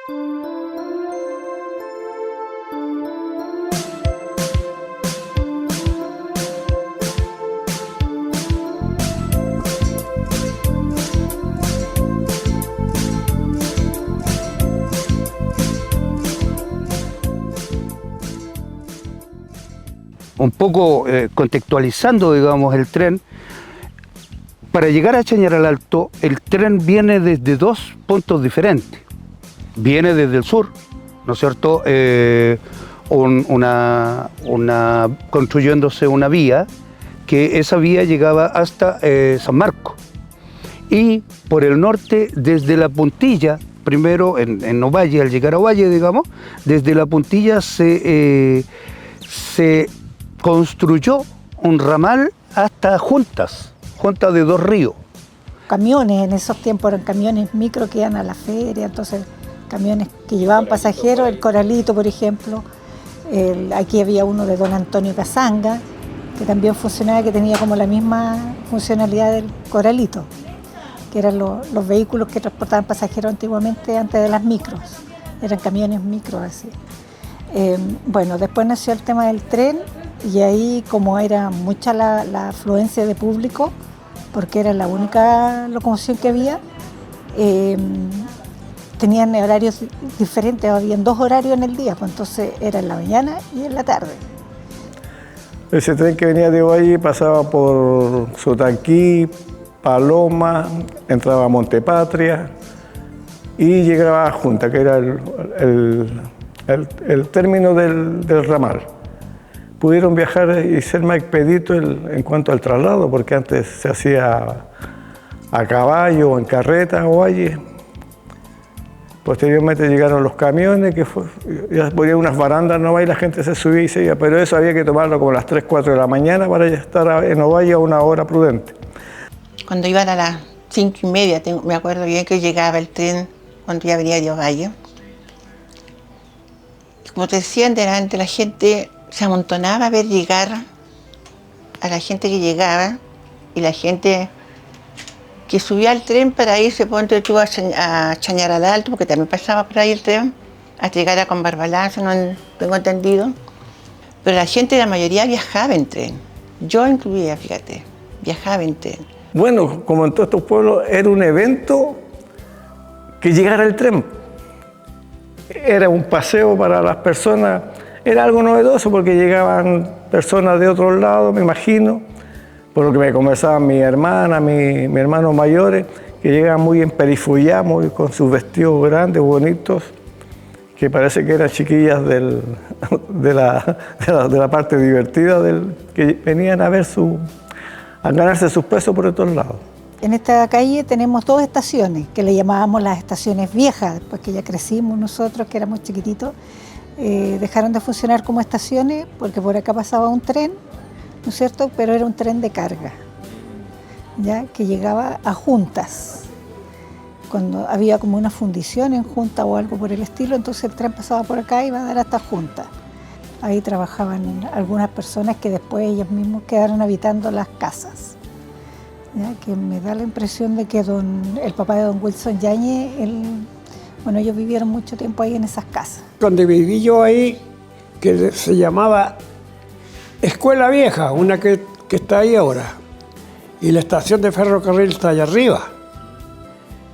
Un poco contextualizando, digamos, el tren, para llegar a Chañaral Alto, el tren viene desde dos puntos diferentes. Viene desde el sur, ¿no es cierto? Construyéndose una vía, que esa vía llegaba hasta San Marcos. Y por el norte, desde la puntilla, primero en Ovalle, al llegar a Ovalle, digamos, desde la puntilla se construyó un ramal hasta Juntas de Dos Ríos. Camiones, en esos tiempos eran camiones micro que iban a la feria, entonces camiones que llevaban pasajeros, el Coralito, por ejemplo. Aquí había uno de don Antonio Casanga, que también funcionaba, que tenía como la misma funcionalidad del Coralito, que eran los vehículos que transportaban pasajeros antiguamente antes de las micros. Eran camiones micros así. Bueno, después nació el tema del tren y ahí, como era mucha la afluencia de público, porque era la única locomoción que había, tenían horarios diferentes, habían dos horarios en el día, pues entonces era en la mañana y en la tarde. Ese tren que venía de Ovalle pasaba por Sotanquí, Paloma, entraba a Montepatria y llegaba a Junta, que era el término del ramal. Pudieron viajar y ser más expeditos en cuanto al traslado, porque antes se hacía a caballo o en carreta o Ovalle. Posteriormente llegaron los camiones, ya ponían unas barandas nomás y la gente se subía y se iba, pero eso había que tomarlo como a las 3, 4 de la mañana para ya estar en Ovalle a una hora prudente. Cuando iban a las 5:30, me acuerdo bien que llegaba el tren cuando ya venía de Ovalle. Como te decían delante, la gente se amontonaba a ver llegar a la gente que llegaba y la gente que subía al tren para irse, ponte tú a Chañaral Alto, porque también pasaba por ahí el tren, hasta llegar a Conbarbalanza, no tengo entendido. Pero la gente, la mayoría, viajaba en tren. Yo incluía, fíjate, viajaba en tren. Bueno, como en todos estos pueblos, era un evento que llegara el tren. Era un paseo para las personas, era algo novedoso porque llegaban personas de otros lados, me imagino, por lo que me conversaban mi hermana, mis hermanos mayores, que llegaban muy emperifollados, con sus vestidos grandes, bonitos, que parece que eran chiquillas de la parte divertida, que venían a ver a ganarse sus pesos por otros lados. En esta calle tenemos dos estaciones, que le llamábamos las estaciones viejas, después que ya crecimos nosotros, que éramos chiquititos, dejaron de funcionar como estaciones porque por acá pasaba un tren, ¿no es cierto? Pero era un tren de carga, ¿ya? Que llegaba a Juntas. Cuando había como una fundición en Junta o algo por el estilo, entonces el tren pasaba por acá y iba a dar hasta Junta. Ahí trabajaban algunas personas que después ellos mismos quedaron habitando las casas. ¿Ya? Que me da la impresión de que el papá de don Wilson Yáñez, ellos vivieron mucho tiempo ahí en esas casas. Donde viví yo ahí, que se llamaba Escuela Vieja, una que está ahí ahora, y la estación de ferrocarril está allá arriba.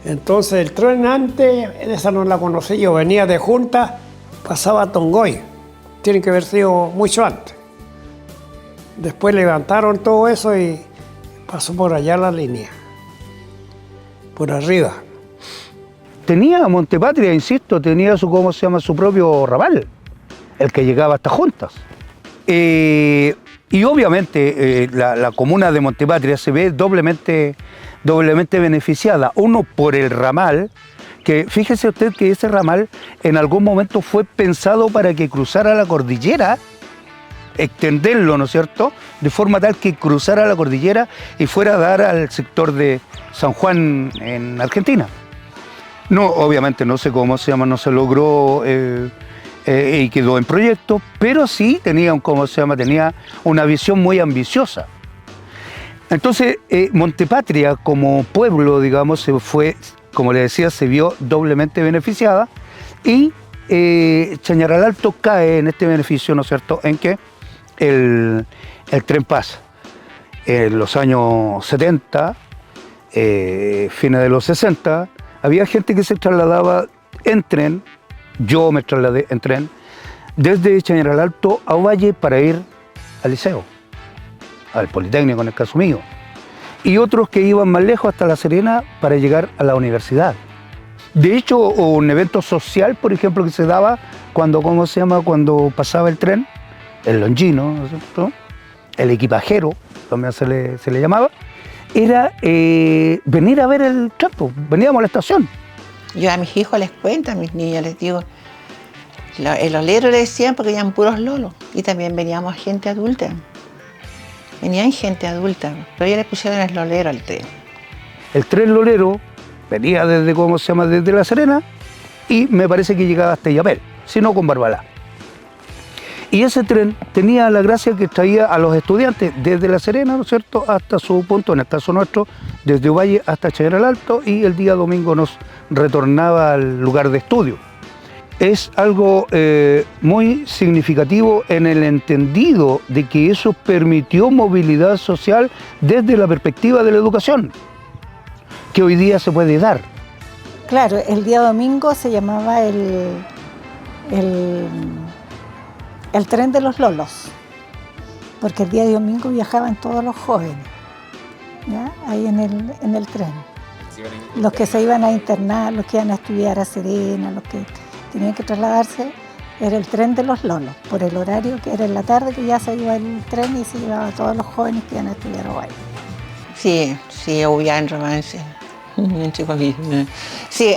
Entonces el tren antes, esa no la conocí yo, venía de Junta, pasaba a Tongoy, tiene que haber sido mucho antes. Después levantaron todo eso y pasó por allá la línea, por arriba. Tenía Montepatria, insisto, tenía su propio ramal, el que llegaba hasta Juntas. Y obviamente la comuna de Montepatria se ve doblemente beneficiada. Uno, por el ramal, que fíjese usted que ese ramal en algún momento fue pensado para que cruzara la cordillera, extenderlo, ¿no es cierto?, de forma tal que cruzara la cordillera y fuera a dar al sector de San Juan en Argentina. No, obviamente no sé cómo se llama, no se logró y quedó en proyecto, pero sí tenía una visión muy ambiciosa. Entonces, Montepatria como pueblo, digamos, como le decía, se vio doblemente beneficiada Y Chañaral Alto cae en este beneficio, ¿no es cierto?, en que el tren pasa. En los años 70, fines de los 60, había gente que se trasladaba en tren, yo me trasladé en tren, desde Chañaral Alto a Ovalle para ir al liceo, al Politécnico en el caso mío, y otros que iban más lejos hasta La Serena para llegar a la universidad. De hecho, un evento social, por ejemplo, que se daba cuando, cuando pasaba el tren, el longino, ¿no es cierto?, el equipajero, también se le llamaba, era venir a ver el tren, veníamos a la estación. Yo a mis hijos les cuento, a mis niños les digo, el olero le decían porque eran puros lolos, y también veníamos gente adulta. Venían gente adulta, pero ellos le pusieron el lolero al tren. El tren lolero venía desde, desde La Serena, y me parece que llegaba hasta Illapel, si no con Barbalá. Y ese tren tenía la gracia que traía a los estudiantes desde La Serena, ¿no es cierto?, hasta su punto, en el caso nuestro, desde Ovalle hasta Chañaral Alto, y el día domingo nos retornaba al lugar de estudio. Es algo muy significativo en el entendido de que eso permitió movilidad social desde la perspectiva de la educación, que hoy día se puede dar. Claro, el día domingo se llamaba el tren de los lolos, porque el día domingo viajaban todos los jóvenes, ¿ya?, ahí en el tren. Los que se iban a internar, los que iban a estudiar a Serena, los que tenían que trasladarse, era el tren de los lolos, por el horario que era en la tarde, que ya se iba el tren y se llevaba a todos los jóvenes que iban a estudiar a Ovalle. Sí, había romance. Entre comillas. Sí,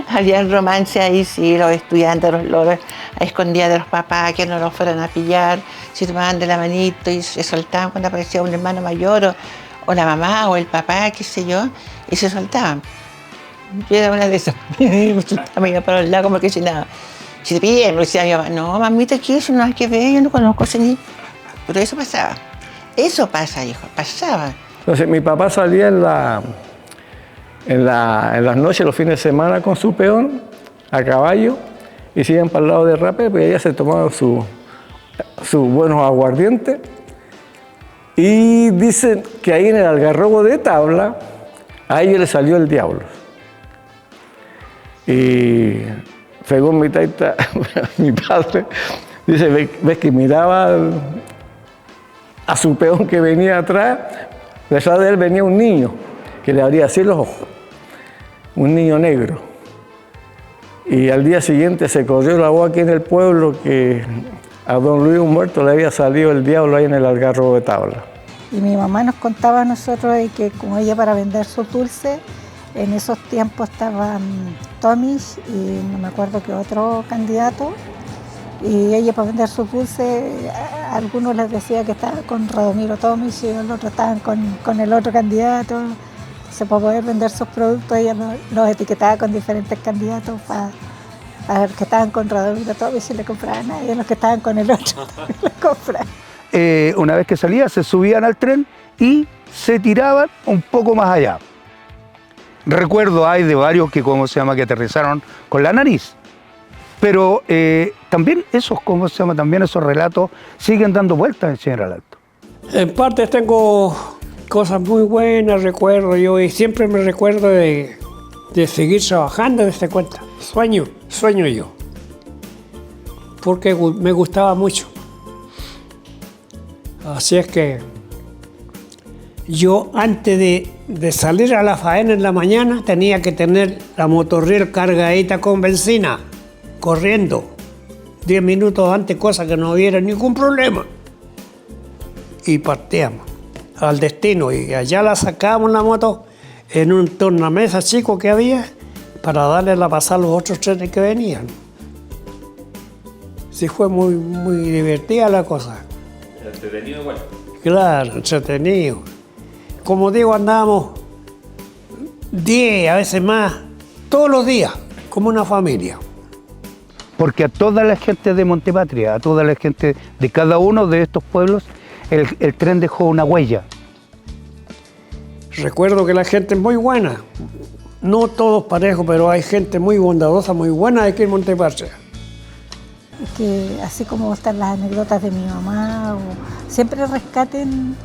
había romance ahí, sí, los estudiantes, los loros, a escondidas de los papás, que no los fueran a pillar, se tomaban de la manito y se soltaban cuando aparecía un hermano mayor, o la mamá, o el papá, qué sé yo, y se soltaban. Yo era una de esas. Me iba para el lado como que si nada. Si te pillan, me decía mi mamá, no, mamita, ¿qué es eso? No hay que ver, yo no conozco ese niño. Pero eso pasaba. Eso pasa, hijo, pasaba. Entonces mi papá salía en las noches, los fines de semana con su peón a caballo y se iban para el lado de Rapé, porque ella se tomaba sus buenos aguardientes. Y dicen que ahí en el algarrobo de Tabla, a ellos le salió el diablo. Y según mi taita, mi padre, dice, ves que miraba a su peón que venía atrás, detrás de él venía un niño que le abría así los ojos, un niño negro. Y al día siguiente se corrió la voz aquí en el pueblo que a don Luis Humberto le había salido el diablo ahí en el algarrobo de Tabla. Y mi mamá nos contaba a nosotros de que como ella para vender sus dulces, en esos tiempos estaban Tomis y no me acuerdo qué otro candidato, y ella para vender sus dulces, a algunos les decía que estaba con Radomiro Tomis y los otros estaban con el otro candidato. Entonces, para poder vender sus productos, ella los etiquetaba con diferentes candidatos para los que estaban con Radomiro Tomis y le compraban a ellos, los que estaban con el otro le compraban. Una vez que salía, se subían al tren y se tiraban un poco más allá. Recuerdo hay de varios que, que aterrizaron con la nariz. Pero también esos, también esos relatos siguen dando vueltas en Chañaral Alto. En parte tengo cosas muy buenas, recuerdo yo, y siempre me recuerdo de seguir trabajando desde cuenta. Sueño yo, porque me gustaba mucho. Así es que yo antes de salir a la faena en la mañana tenía que tener la motorriel cargadita con benzina, corriendo 10 minutos antes, cosa que no hubiera ningún problema. Y partíamos al destino y allá la sacábamos la moto en un tornamesa chico que había para darle la pasada a los otros trenes que venían. Sí, fue muy, muy divertida la cosa. Entretenido igual. Claro, entretenido. Como digo, andábamos 10, a veces más, todos los días, como una familia. Porque a toda la gente de Montepatria, a toda la gente de cada uno de estos pueblos, el tren dejó una huella. Recuerdo que la gente es muy buena, no todos parejos, pero hay gente muy bondadosa, muy buena aquí en Montepatria. Que así como están las anécdotas de mi mamá, o siempre rescaten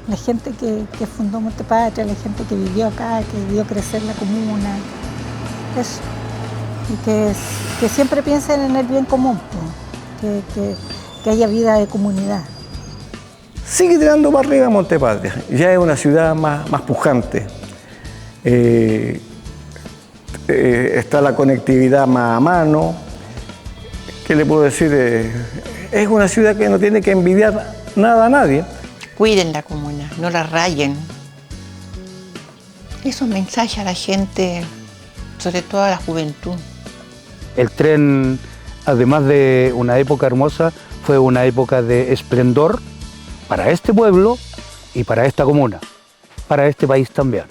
la gente que fundó Montepatria, la gente que vivió acá, que vio crecer la comuna. Eso. Y que siempre piensen en el bien común, que haya vida de comunidad. Sigue tirando para arriba Montepatria, ya es una ciudad más pujante. Está la conectividad más a mano. ¿Qué le puedo decir? Es una ciudad que no tiene que envidiar nada a nadie. Cuiden la comuna, no la rayen. Esos mensajes a la gente, sobre todo a la juventud. El tren, además de una época hermosa, fue una época de esplendor para este pueblo y para esta comuna, para este país también.